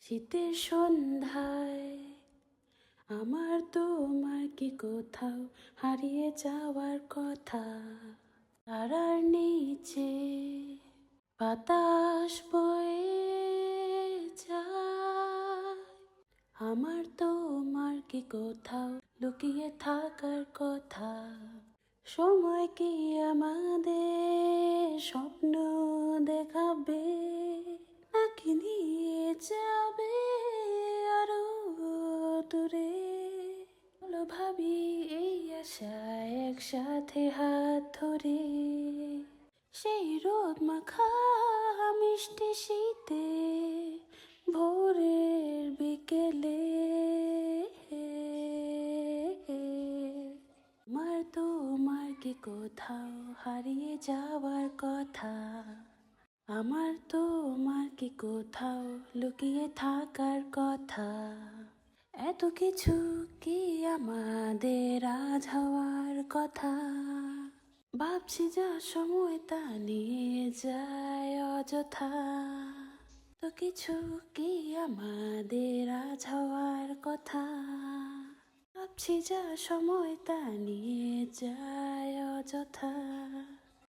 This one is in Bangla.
শীতের সন্ধ্যায় আমার তোমার কি কোথাও হারিয়ে যাওয়ার কথা। তারার নিচে বাতাস বয়ে যায়, আমার তোমার কি কোথাও লুকিয়ে থাকার কথা। সময় কি আমাদের স্বপ্ন দেখাবে, নাকি নিয়ে যাবে আরো দূরে। বলো ভাবি এই আশায় একসাথে হাত ধরে, সেই রোদ মাখা মিষ্টি শীতে ভোরের বিকেলে। আমার তোমার কি কোথাও হারিয়ে যাওয়ার কথা। আমার তোমার কি কোথাও লুকিয়ে থাকার কথা। এত কিছু কি আমাদের আজ হওয়ার কথা। ভাবছি যা সময় তা নিয়ে যায় অযথা। তো কিছু কি আমাদের আজ হওয়ার কথা। ভাবছি যা সময় তা নিয়ে যায় অযথা।